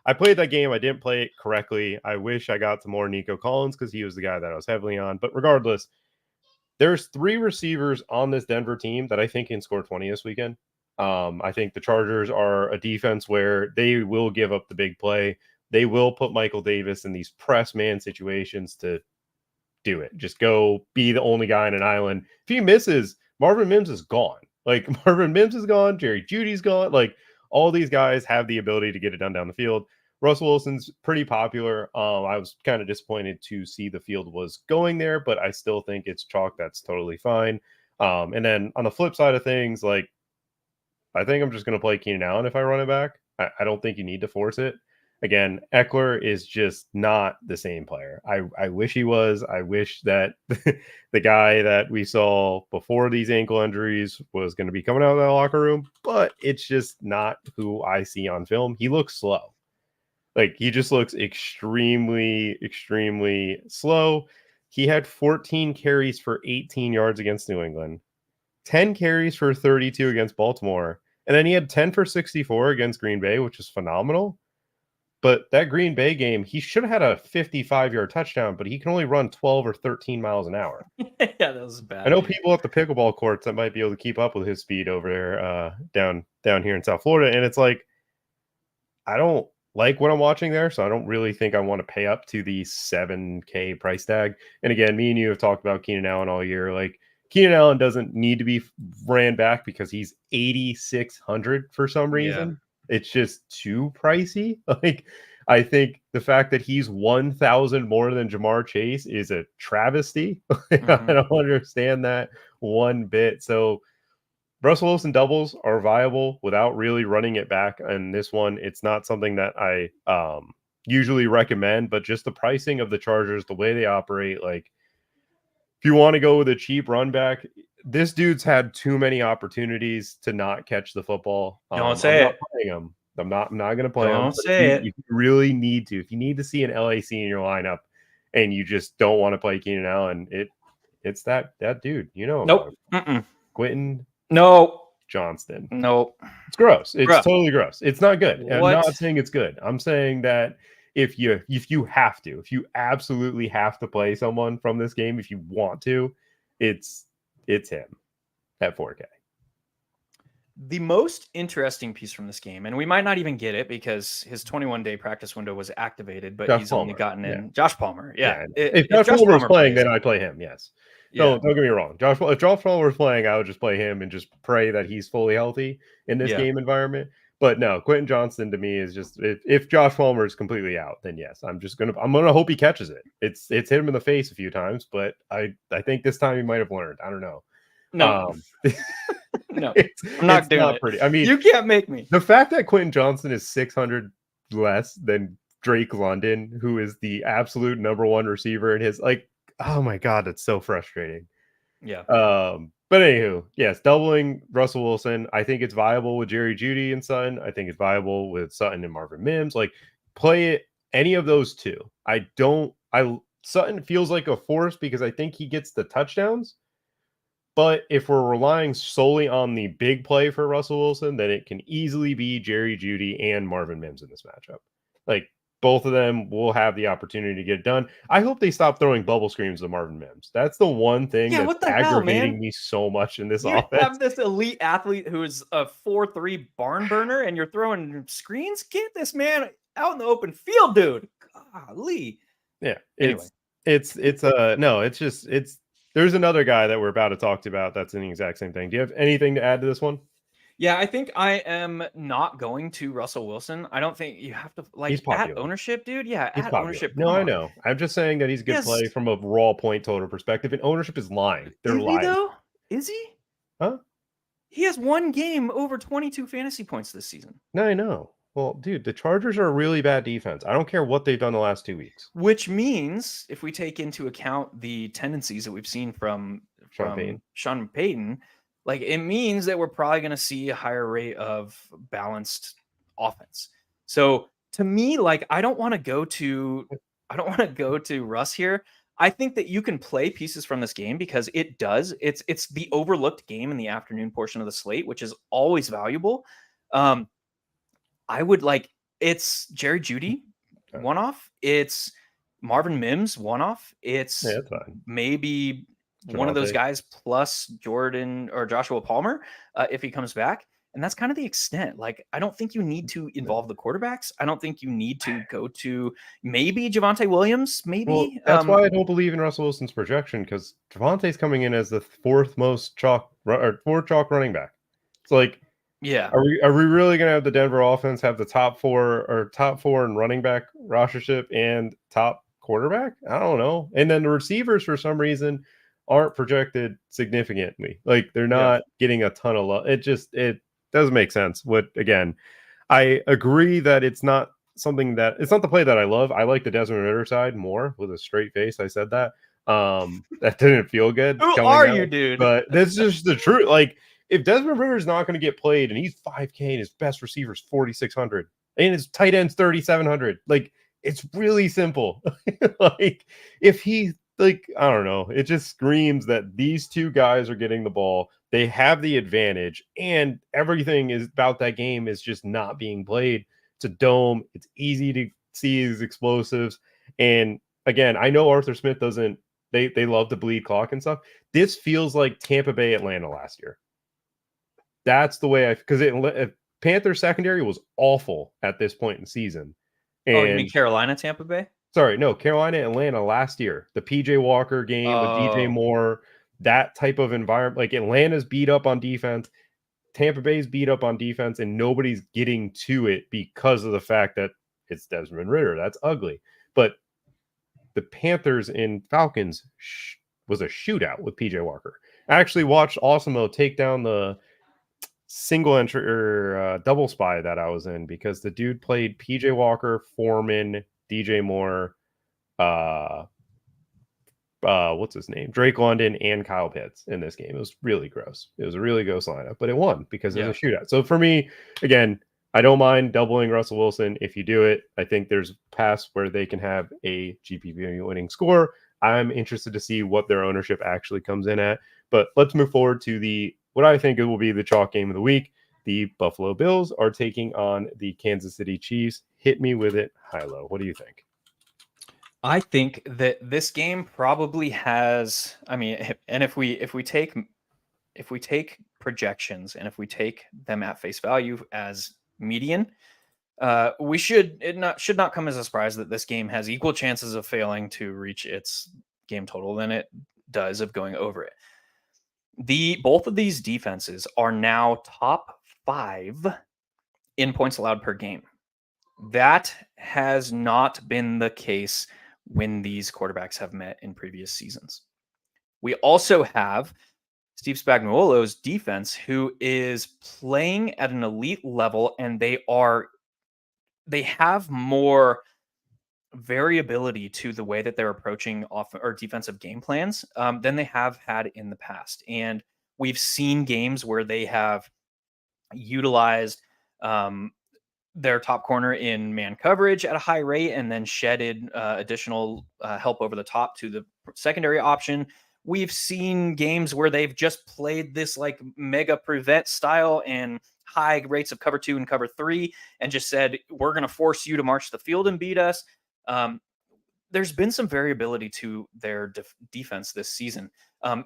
I played that game. I didn't play it correctly. I wish I got to more Nico Collins, because he was the guy that I was heavily on. But regardless, there's 3 receivers on this Denver team that I think can score 20 this weekend. I think the Chargers are a defense where they will give up the big play. They will put Michael Davis in these press man situations to do it. Just go be the only guy on an island. If he misses, Marvin Mims is gone. Like, Marvin Mims is gone. Jerry Jeudy's gone. Like, all these guys have the ability to get it done down the field. Russell Wilson's pretty popular. I was kind of disappointed to see the field was going there, but I still think it's chalk. That's totally fine. And then on the flip side of things, like, I think I'm just going to play Keenan Allen if I run it back. I don't think you need to force it. Again, Eckler is just not the same player. I wish he was. I wish that the guy that we saw before these ankle injuries was going to be coming out of that locker room, but it's just not who I see on film. He looks slow. Like, he just looks extremely, extremely slow. He had 14 carries for 18 yards against New England, 10 carries for 32 against Baltimore, and then he had 10 for 64 against Green Bay, which is phenomenal. But that Green Bay game, he should have had a 55-yard touchdown, but he can only run 12 or 13 miles an hour. Yeah, that was bad. I know people at the pickleball courts that might be able to keep up with his speed over there down here in South Florida. And it's like, I don't like what I'm watching there, so I don't really think I want to pay up to the $7K price tag. And again, me and you have talked about Keenan Allen all year. Like, Keenan Allen doesn't need to be ran back because he's 8,600 for some reason. Yeah. It's just too pricey. Like, I think the fact that he's 1,000 more than Jamar Chase is a travesty. I don't understand that one bit. So Russell Wilson doubles are viable without really running it back. And this one, it's not something that I usually recommend, but just the pricing of the Chargers, the way they operate, like, if you want to go with a cheap run back, this dude's had too many opportunities to not catch the football. Don't say it. I'm not going to play him. Don't say it. You really need to. If you need to see an LAC in your lineup and you just don't want to play Keenan Allen, it's that dude. You know. Nope. Quentin. No. Johnston. Nope. It's gross. It's totally gross. It's not good. What? I'm not saying it's good. I'm saying that if you absolutely have to play someone from this game, if you want to, it's him at 4K. The most interesting piece from this game, and we might not even get it because his 21-day practice window was activated, but he's only gotten in Josh Palmer. Yeah. If Josh Palmer was playing, then I'd play him. Yes. Yeah. Don't get me wrong. If Josh Palmer was playing, I would just play him and just pray that he's fully healthy in this game environment. But no, Quentin Johnston to me is just, if Josh Palmer is completely out, then yes, I'm gonna hope he catches it. It's hit him in the face a few times, but I think this time he might have learned. I don't know. No, Um, no, it's, I'm not it's doing not it. pretty. I mean, You can't make me. the fact that Quentin Johnson is 600 less than Drake London, who is the absolute number one receiver in his, like, oh my God, that's so frustrating. Yeah. But anywho, yes, doubling Russell Wilson. I think it's viable with Jerry Jeudy and Sutton. I think it's viable with Sutton and Marvin Mims. Like, play it any of those two. Sutton feels like a force because I think he gets the touchdowns. But if we're relying solely on the big play for Russell Wilson, then it can easily be Jerry Jeudy and Marvin Mims in this matchup. Like, both of them will have the opportunity to get it done. I hope they stop throwing bubble screens to Marvin Mims. That's the one thing Yeah, that's what the hell, aggravating man? me so much in this You offense. have this elite athlete who is a 4-3 barn burner, and you're throwing screens. Get this man out in the open field, dude. Golly. Yeah, Anyway. it's there's another guy that we're about to talk about that's in the exact same thing. Do you have anything to add to this one? Yeah, I think I am not going to Russell Wilson. I don't think you have to He's like at popular. ownership, dude. Yeah, He's at popular. ownership. No, Come I on. know. I'm just saying that he's a good Yes. play from a raw point total perspective, and ownership is lying. They're Is he lying. though? Is he? Huh? He has one game over 22 fantasy points this season. No, I know. Well, dude, the Chargers are a really bad defense. I don't care what they've done the last 2 weeks. Which means if we take into account the tendencies that we've seen from Sean Payton, like it means that we're probably going to see a higher rate of balanced offense. So to me, like I don't want to go to Russ here. I think that you can play pieces from this game because it's the overlooked game in the afternoon portion of the slate, which is always valuable. I would like it's Jerry Jeudy one off. It's Marvin Mims one off. It's Yeah, that's fine. maybe one of those guys plus Jordan or Joshua Palmer if he comes back. And that's kind of the extent. Like, I don't think you need to involve the quarterbacks. I don't think you need to go to maybe Javonte Williams. Maybe Well, that's why I don't believe in Russell Wilson's projection because Javonte's coming in as the fourth chalk running back. It's like, yeah. Are we really going to have the Denver offense have the top four in running back rostership and top quarterback? I don't know. And then the receivers for some reason aren't projected significantly. Like they're not getting a ton of love. It doesn't make sense. Again, I agree that it's not the play that I love. I like the Desmond Ritter side more with a straight face. I said that. That didn't feel good. Who are you, dude? But this is just the truth. Like, if Desmond Ritter is not going to get played and he's 5K and his best receiver is 4,600 and his tight end's 3,700, like it's really simple. Like if he I don't know, it just screams that these two guys are getting the ball. They have the advantage and everything is about that game is just not being played. It's a dome. It's easy to see his explosives. And again, I know Arthur Smith doesn't, they love to bleed clock and stuff. This feels like Tampa Bay, Atlanta last year. That's the way because Panthers secondary was awful at this point in the season. And, you mean Carolina, Tampa Bay? Sorry, no, Carolina, Atlanta last year. The PJ Walker game with DJ Moore, that type of environment. Like Atlanta's beat up on defense, Tampa Bay's beat up on defense, and nobody's getting to it because of the fact that it's Desmond Ritter. That's ugly. But the Panthers and Falcons was a shootout with PJ Walker. I actually watched Osimo take down the single entry or double spy that I was in because the dude played PJ Walker, Foreman, DJ Moore, what's his name? Drake London and Kyle Pitts in this game. It was really gross. It was a really gross lineup, but it won because it was a shootout. So for me, again, I don't mind doubling Russell Wilson if you do it. I think there's paths where they can have a GPP winning score. I'm interested to see what their ownership actually comes in at. But let's move forward to what I think it will be the chalk game of the week. The Buffalo Bills are taking on the Kansas City Chiefs. Hit me with it, Hilo. What do you think? I think that this game probably has. I mean, and if we take projections and if we take them at face value as median, we should not come as a surprise that this game has equal chances of failing to reach its game total than it does of going over it. Both of these defenses are now top 5 in points allowed per game. That has not been the case when these quarterbacks have met in previous seasons. We also have Steve Spagnuolo's defense, who is playing at an elite level, and they have more variability to the way that they're approaching off or defensive game plans than they have had in the past. And we've seen games where they have utilized their top corner in man coverage at a high rate and then shedded additional help over the top to the secondary option. We've seen games where they've just played this like mega prevent style and high rates of cover 2 and cover 3 and just said, we're going to force you to march the field and beat us. There's been some variability to their defense this season.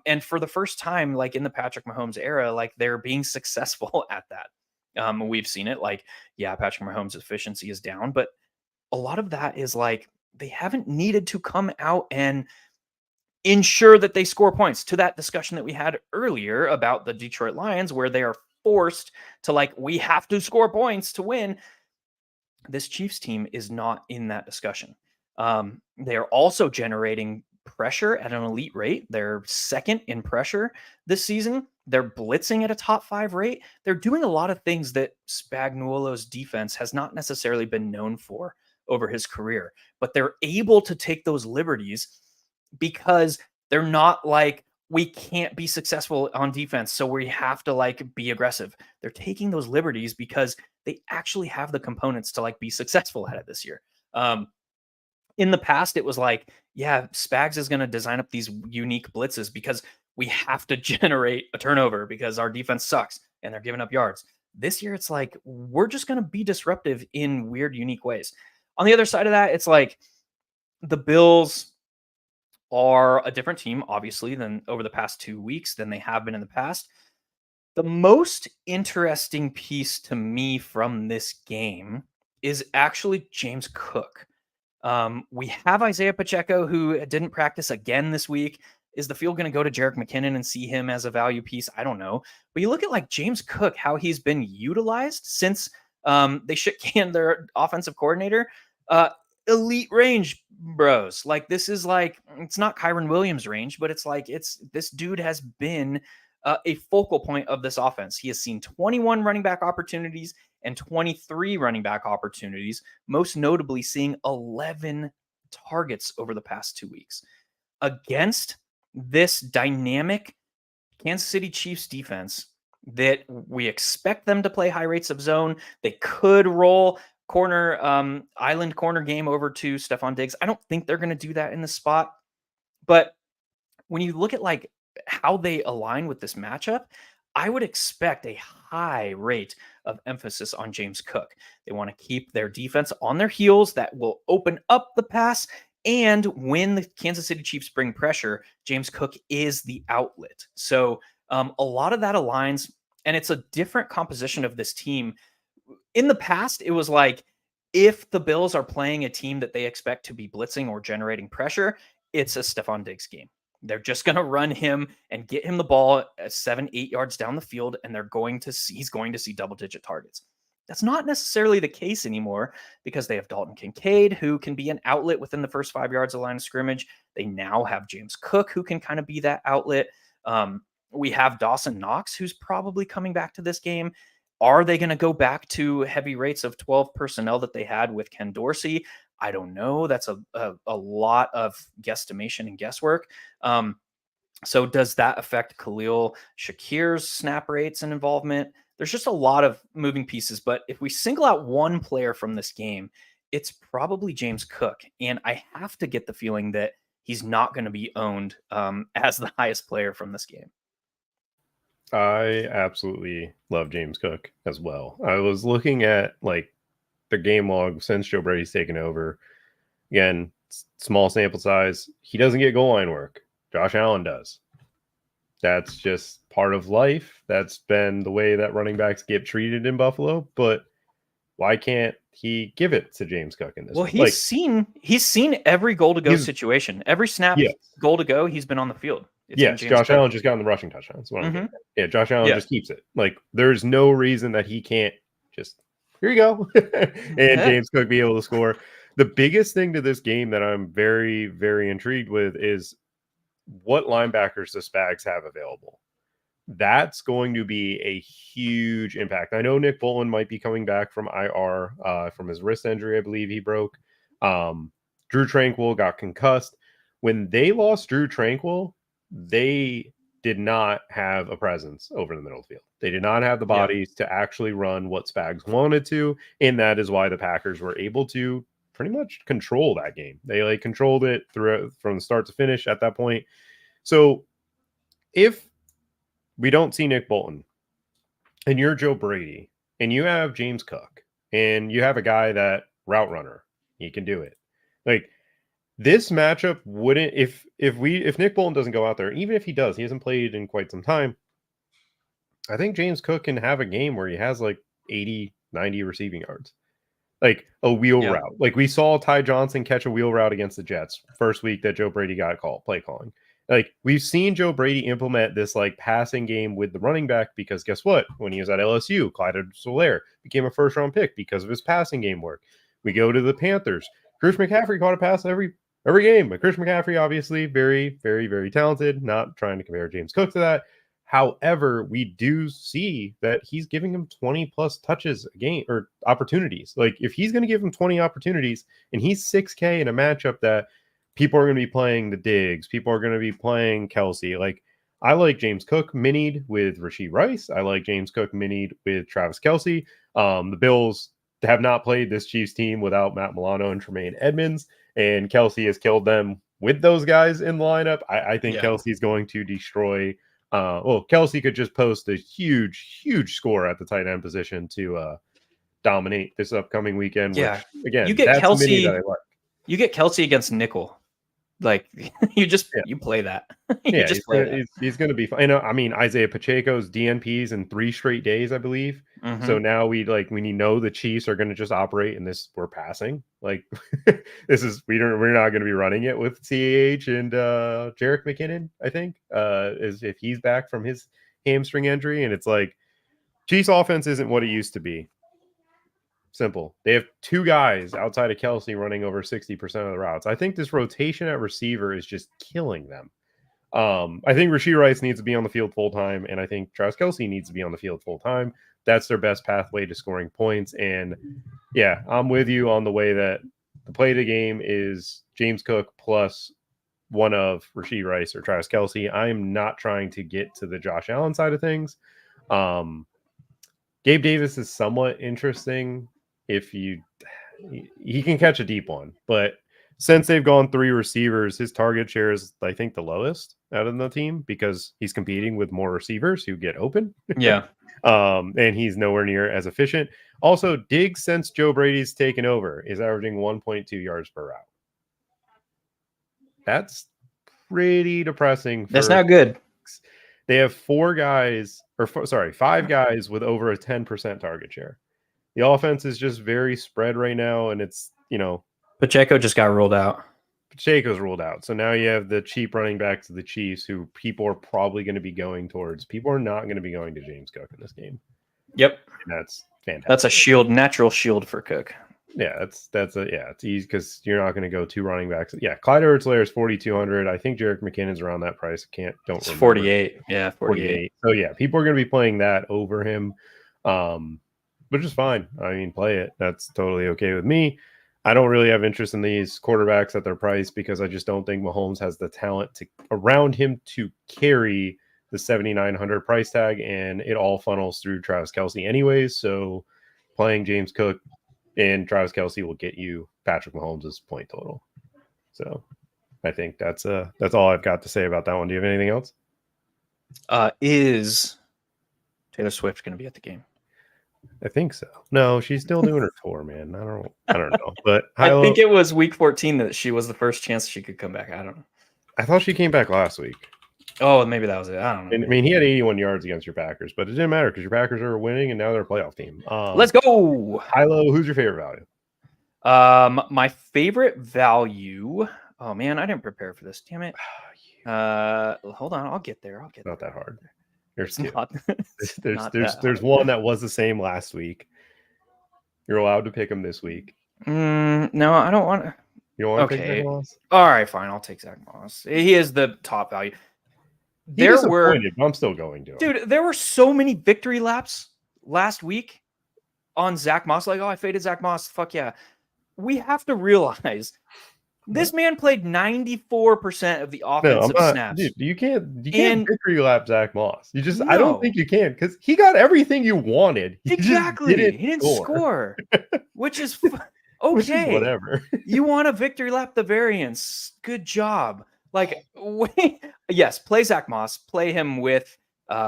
And for the first time, like in the Patrick Mahomes era, like they're being successful at that. We've seen it like, yeah, Patrick Mahomes' efficiency is down, but a lot of that is like they haven't needed to come out and ensure that they score points, to that discussion that we had earlier about the Detroit Lions, where they are forced to like, we have to score points to win. This Chiefs team is not in that discussion. They are also generating pressure at an elite rate. They're second in pressure this season. They're blitzing at a top 5 rate. They're doing a lot of things that Spagnuolo's defense has not necessarily been known for over his career, but they're able to take those liberties because they're not like, we can't be successful on defense, so we have to like be aggressive. They're taking those liberties because they actually have the components to like be successful at it this year. In the past, it was like, yeah, Spags is going to design up these unique blitzes because we have to generate a turnover because our defense sucks and they're giving up yards. This year, it's like, we're just going to be disruptive in weird, unique ways. On the other side of that, it's like the Bills are a different team, obviously, than over the past 2 weeks than they have been in the past. The most interesting piece to me from this game is actually James Cook. We have Isaiah Pacheco, who didn't practice again this week. Is the field going to go to Jerick McKinnon and see him as a value piece? I don't know. But you look at like James Cook, how he's been utilized since they shit canned their offensive coordinator. Elite range, bros. Like this is like, it's not Kyron Williams range, but it's like, this dude has been a focal point of this offense. He has seen 21 running back opportunities and 23 running back opportunities, most notably seeing 11 targets over the past 2 weeks. Against this dynamic Kansas City Chiefs defense that we expect them to play high rates of zone, they could roll island corner game over to Stephon Diggs. I don't think they're going to do that in the spot. But when you look at like how they align with this matchup, I would expect a high rate of emphasis on James Cook. They want to keep their defense on their heels. That will open up the pass. And when the Kansas City Chiefs bring pressure, James Cook is the outlet. So a lot of that aligns, and it's a different composition of this team. In the past, it was like, if the Bills are playing a team that they expect to be blitzing or generating pressure, it's a Stephon Diggs game. They're just going to run him and get him the ball at 7-8 yards down the field, and he's going to see double-digit targets. That's not necessarily the case anymore because they have Dalton Kincaid, who can be an outlet within the first 5 yards of line of scrimmage. They now have James Cook, who can kind of be that outlet. We have Dawson Knox, who's probably coming back to this game. Are they going to go back to heavy rates of 12 personnel that they had with Ken Dorsey? I don't know. That's a lot of guesstimation and guesswork. So does that affect Khalil Shakir's snap rates and involvement? There's just a lot of moving pieces. But if we single out one player from this game, it's probably James Cook. And I have to get the feeling that he's not going to be owned as the highest player from this game. I absolutely love James Cook as well. I was looking at like the game log since Joe Brady's taken over. Again, small sample size. He doesn't get goal line work. Josh Allen does. That's just part of life. That's been the way that running backs get treated in Buffalo. But why can't he give it to James Cook in this? Well, he's seen every goal to go situation. Every snap, yes. Goal to go, he's been on the field. Yes, Josh Allen just got in the rushing touchdowns. Yeah, Josh Allen just keeps it. Like, there's no reason that he can't just, here you go, and James Cook be able to score. The biggest thing to this game that I'm very, very intrigued with is what linebackers does Spags have available? that's going to be a huge impact. I know Nick Bolton might be coming back from IR from his wrist injury, I believe he broke. Drew Tranquil got concussed. When they lost Drew Tranquil, they did not have a presence over the middle of the field. They did not have the bodies to actually run what Spags wanted to, and that is why the Packers were able to pretty much control that game. They like controlled it through from start to finish at that point. So if we don't see Nick Bolton and you're Joe Brady and you have James Cook and you have a guy that route runner, he can do it. Like this matchup wouldn't if Nick Bolton doesn't go out there, even if he does, he hasn't played in quite some time. I think James Cook can have a game where he has like 80, 90 receiving yards. Like a wheel route. Like we saw Ty Johnson catch a wheel route against the Jets first week that Joe Brady got play calling. Like we've seen Joe Brady implement this like passing game with the running back because guess what? When he was at LSU, Clyde Edwards-Helaire became a first round pick because of his passing game work. We go to the Panthers. Christian McCaffrey caught a pass every game, but Christian McCaffrey obviously very, very, very talented. Not trying to compare James Cook to that. However, we do see that he's giving him 20 plus touches a game or opportunities. Like if he's going to give him 20 opportunities and he's 6K in a matchup that people are going to be playing the Diggs, people are going to be playing Kelsey. Like I like James Cook minied with Rashee Rice. I like James Cook minied with Travis Kelsey. The Bills have not played this Chiefs team without Matt Milano and Tremaine Edmonds, and Kelsey has killed them with those guys in the lineup. I think Kelsey's going to destroy. Kelsey could just post a huge, huge score at the tight end position to dominate this upcoming weekend. Yeah, which, again, you get that's Kelsey. That I like. You get Kelsey against nickel. Like you play that. He's going to be fine. I mean, Isaiah Pacheco's DNPs in 3 straight days, I believe. Mm-hmm. So now we know the Chiefs are going to just operate in this. We're passing like we're not going to be running it with CAH and Jerick McKinnon. I think is if he's back from his hamstring injury, and it's like Chiefs offense isn't what it used to be. Simple. They have 2 guys outside of Kelsey running over 60% of the routes. I think this rotation at receiver is just killing them. I think Rashee Rice needs to be on the field full time, and I think Travis Kelsey needs to be on the field full time. That's their best pathway to scoring points. And yeah, I'm with you on the way that the play of the game is James Cook plus one of Rashee Rice or Travis Kelsey. I am not trying to get to the Josh Allen side of things. Gabe Davis is somewhat interesting. If he can catch a deep one, but since they've gone 3 receivers, his target share is, I think, the lowest out of the team because he's competing with more receivers who get open. Yeah. And he's nowhere near as efficient. Also, Diggs, since Joe Brady's taken over, is averaging 1.2 yards per route. That's pretty depressing. That's not good. They have 5 guys with over a 10% target share. The offense is just very spread right now, and it's, Pacheco just got ruled out. Pacheco's ruled out. So now you have the cheap running backs of the Chiefs who people are probably going to be going towards. People are not going to be going to James Cook in this game. Yep. And that's fantastic. That's a shield, natural shield for Cook. Yeah, it's easy because you're not going to go 2 running backs. Yeah, Clyde Edwards-Helaire is 4,200. I think Jerick McKinnon's around that price. Don't remember. 48. Yeah, 48. So yeah, people are going to be playing that over him. Which is fine. I mean, play it. That's totally okay with me. I don't really have interest in these quarterbacks at their price because I just don't think Mahomes has the talent around him to carry the 7,900 price tag, and it all funnels through Travis Kelsey anyways. So playing James Cook and Travis Kelsey will get you Patrick Mahomes' point total. So I think that's all I've got to say about that one. Do you have anything else? Is Taylor Swift going to be at the game? I think so. No, she's still doing her tour, man. I don't know. But I think it was week 14 that she was the first chance she could come back. I don't know. I thought she came back last week. Oh, maybe that was it. I don't know. I mean, he had 81 yards against your Packers, but it didn't matter because your Packers are winning and now they're a playoff team. Let's go. Hilo, who's your favorite value? My favorite value. Oh man, I didn't prepare for this. Damn it. Hold on, I'll get there. Not that hard. There's one that was the same last week. You're allowed to pick him this week. No, I don't want to. You don't want to pick Zach Moss? All right, fine. I'll take Zach Moss. He is the top value. He there were, disappointed, but I'm still going to him. dude, there were so many victory laps last week on Zach Moss. Like, oh, I faded Zach Moss. Fuck yeah. We have to realize this man played 94% of the No, I'm offensive not, snaps. dude. You can't And victory lap Zach Moss. I don't no, think you can because he got everything you wanted. He exactly. just He didn't score, which is which is okay. whatever. You want to victory lap the variance. Good job. Like, yes, play Zach Moss. Play him with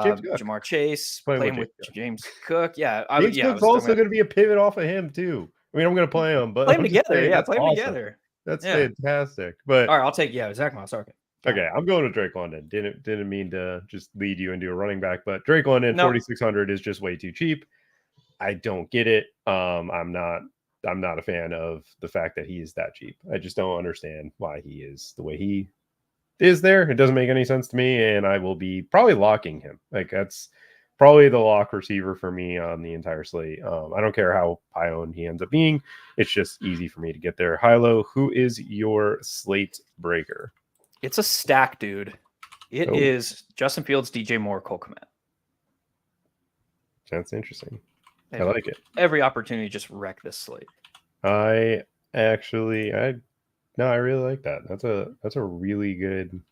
James Cook. Jamar Chase. Play Play with him with James Cook. James Cook. Yeah, James Cook's also going to be a pivot off of him too. I mean, I'm going to play him, but play I'm them just together. saying, Yeah, that's play them awesome. together. That's Yeah. fantastic. But all right, I'll take Zach Moss. Okay, I'm going to Drake London. Didn't mean to just lead you into a running back, but Drake London, Nope. 4,600 is just way too cheap. I don't get it. I'm not a fan of the fact that he is that cheap. I just don't understand why he is the way he is there. It doesn't make any sense to me, and I will be probably locking him. Like, that's probably the lock receiver for me on the entire slate. I don't care how high owned he ends up being. It's just easy for me to get there. Hilo, who is your slate breaker? It's a stack, dude. It is Justin Fields, DJ Moore, Cole Kmet. That's interesting. I like it. Every opportunity to just wreck this slate. I really like that. That's a really good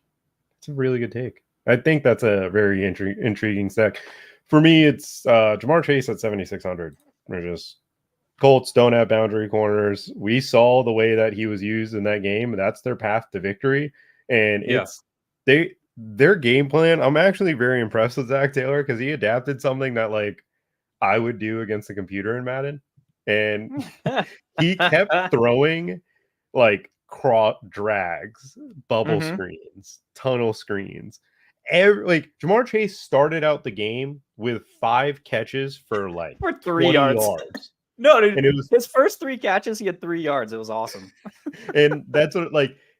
take. I think that's a very intriguing stack. For me, it's Jamar Chase at 7,600. We're just Colts don't have boundary corners. We saw the way that he was used in that game. That's their path to victory. And it's their game plan. I'm actually very impressed with Zach Taylor because he adapted something that like I would do against the computer in Madden. And he kept throwing like drags, bubble screens, tunnel screens. Like Jamar Chase started out the game with 5 catches for 3 yards. No, dude, and it was his first 3 catches, he had 3 yards. It was awesome. And that's what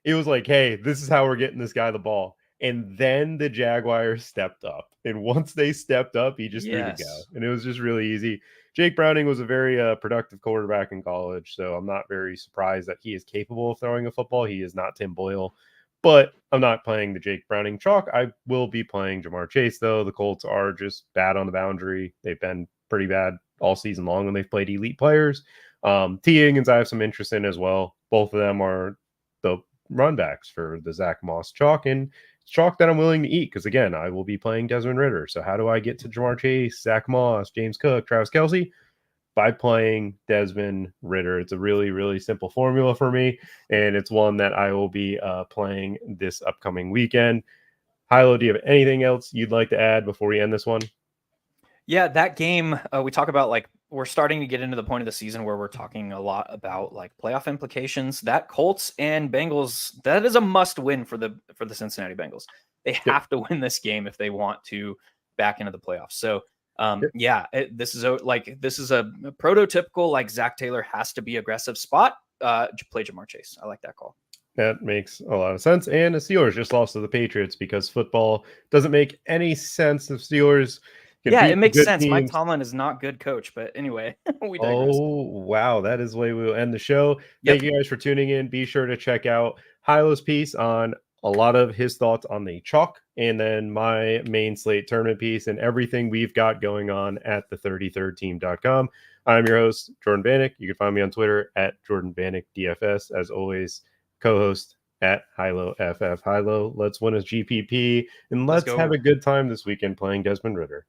it was like, hey, this is how we're getting this guy the ball. And then the Jaguars stepped up. And once they stepped up, he just threw the go. And it was just really easy. Jake Browning was a very productive quarterback in college, so I'm not very surprised that he is capable of throwing a football. He is not Tim Boyle, but I'm not playing the Jake Browning chalk. I will be playing Jamar Chase, though. The Colts are just bad on the boundary. They've been pretty bad all season long when they've played elite players. T. Higgins, I have some interest in as well. Both of them are the run backs for the Zach Moss chalk, and chalk that I'm willing to eat because, again, I will be playing Desmond Ridder. So how do I get to Jamar Chase, Zach Moss, James Cook, Travis Kelce? By playing Desmond Ridder. It's a really, really simple formula for me, and it's one that I will be playing this upcoming weekend. Hilo, do you have anything else you'd like to add before we end this one? Yeah, that game, we talk about like we're starting to get into the point of the season where we're talking a lot about like playoff implications. That Colts and Bengals, that is a must win for the Cincinnati Bengals. They have to win this game if they want to back into the playoffs. So this is a prototypical like Zach Taylor has to be aggressive spot. Play Jamar Chase. I like that call. That makes a lot of sense. And the Steelers just lost to the Patriots because football doesn't make any sense if Steelers. It makes sense. Teams. Mike Tomlin is not good coach, but anyway, we digress. Oh, wow. That is the way we'll end the show. Thank you guys for tuning in. Be sure to check out Hilo's piece on a lot of his thoughts on the chalk, and then my main slate tournament piece and everything we've got going on at the33rdteam.com. I'm your host, Jordan Vanek. You can find me on Twitter at Jordan Vanek DFS. As always, co-host at Hilo FF. Hilo, let's win a GPP, and let's have a good time this weekend playing Desmond Ridder.